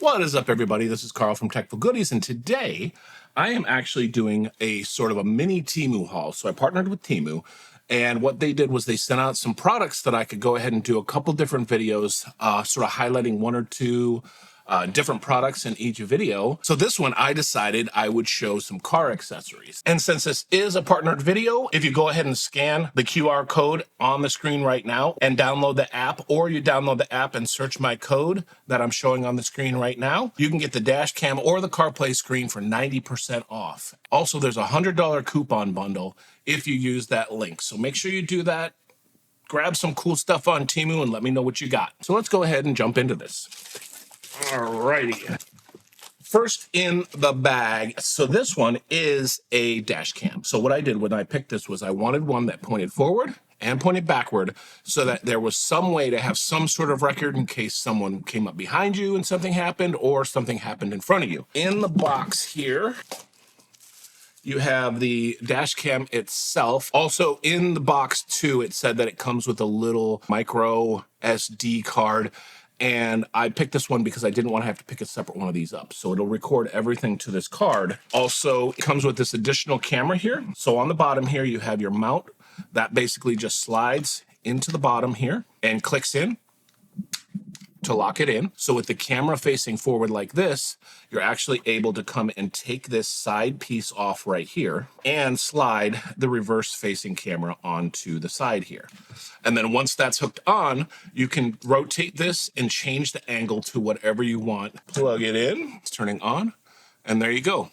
What is up, everybody? This is Carl from Techful Goodies, and today I am actually doing a sort of a mini TEMU haul. So I partnered with TEMU, and what they did was they sent out some products that I could go ahead and do a couple different videos, sort of highlighting one or two different products in each video. So this one, I decided I would show some car accessories. And since this is a partnered video, if you go ahead and scan the QR code on the screen right now and download the app, or you download the app and search my code that I'm showing on the screen right now, you can get the dash cam or the CarPlay screen for 90% off. Also, there's a $100 coupon bundle if you use that link. So make sure you do that. Grab some cool stuff on TEMU and let me know what you got. So let's go ahead and jump into this. Alrighty. First in the bag. So this one is a dash cam. So what I did when I picked this was I wanted one that pointed forward and pointed backward so that there was some way to have some sort of record in case someone came up behind you and something happened or something happened in front of you. In the box here, you have the dash cam itself. Also in the box too, it said that it comes with a little micro SD card. And I picked this one because I didn't want to have to pick a separate one of these up. So it'll record everything to this card. Also, it comes with this additional camera here. So on the bottom here, you have your mount. That basically just slides into the bottom here and clicks in to lock it in. So with the camera facing forward like this, you're actually able to come and take this side piece off right here and slide the reverse facing camera onto the side here. And then once that's hooked on, you can rotate this and change the angle to whatever you want. Plug it in, it's turning on, and there you go.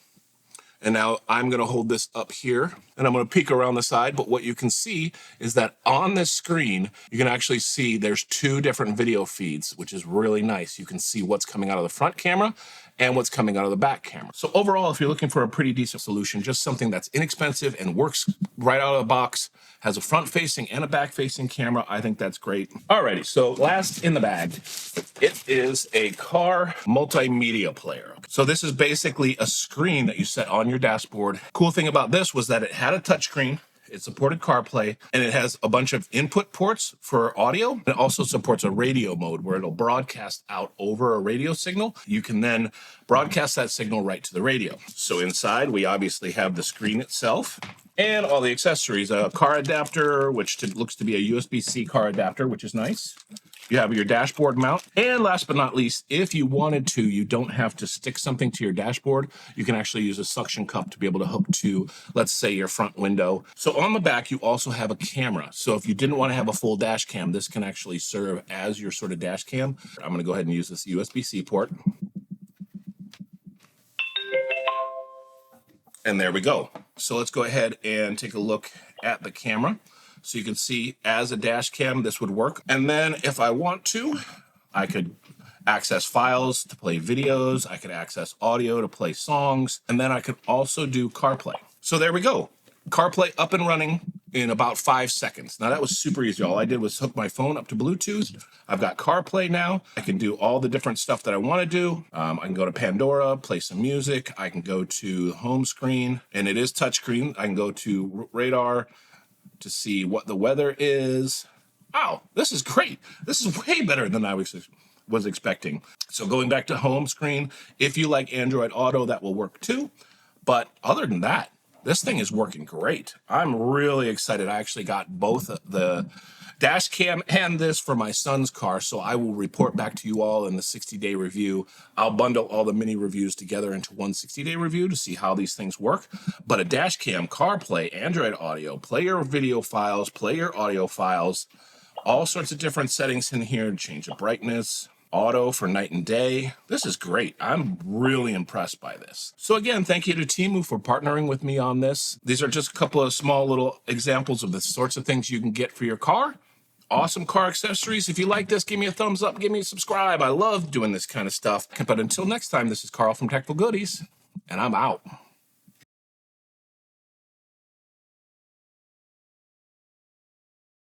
And now I'm going to hold this up here and I'm going to peek around the side. But what you can see is that on this screen, you can actually see there's two different video feeds, which is really nice. You can see what's coming out of the front camera and what's coming out of the back camera. So overall, if you're looking for a pretty decent solution, just something that's inexpensive and works right out of the box, has a front facing and a back facing camera, I think that's great. Alrighty, so last in the bag, it is a car multimedia player. So this is basically a screen that you set on your dashboard. Cool thing about this was that it had a touchscreen. It supported CarPlay, and it has a bunch of input ports for audio. It also supports a radio mode where it'll broadcast out over a radio signal. You can then broadcast that signal right to the radio. So inside, we obviously have the screen itself and all the accessories. A car adapter, which looks to be a USB-C car adapter, which is nice. You have your dashboard mount. And last but not least, if you wanted to, you don't have to stick something to your dashboard. You can actually use a suction cup to be able to hook to, let's say, your front window. So on the back, you also have a camera. So if you didn't want to have a full dash cam, this can actually serve as your sort of dash cam. I'm going to go ahead and use this USB-C port. And there we go. So let's go ahead and take a look at the camera. So you can see as a dash cam, this would work. And then if I want to, I could access files to play videos. I could access audio to play songs. And then I could also do CarPlay. So there we go. CarPlay up and running in about 5 seconds. Now that was super easy. All I did was hook my phone up to Bluetooth. I've got CarPlay now. I can do all the different stuff that I want to do. I can go to Pandora, play some music. I can go to the home screen, and it is touchscreen. I can go to radar to see what the weather is. Wow, this is great. This is way better than I was expecting. So going back to home screen, if you like Android Auto, that will work too. But other than that, this thing is working great. I'm really excited. I actually got both the dash cam and this for my son's car, so I will report back to you all in the 60-day review. I'll bundle all the mini reviews together into one 60-day review to see how these things work. But a dash cam, CarPlay, Android Audio, play your video files, play your audio files, all sorts of different settings in here to change the brightness, auto for night and day. This is great. I'm really impressed by this. So again, thank you to TEMU for partnering with me on this. These are just a couple of small little examples of the sorts of things you can get for your car. Awesome car accessories. If you like this, give me a thumbs up, give me a subscribe. I love doing this kind of stuff. But until next time, this is Carl from Techful Goodies, and I'm out.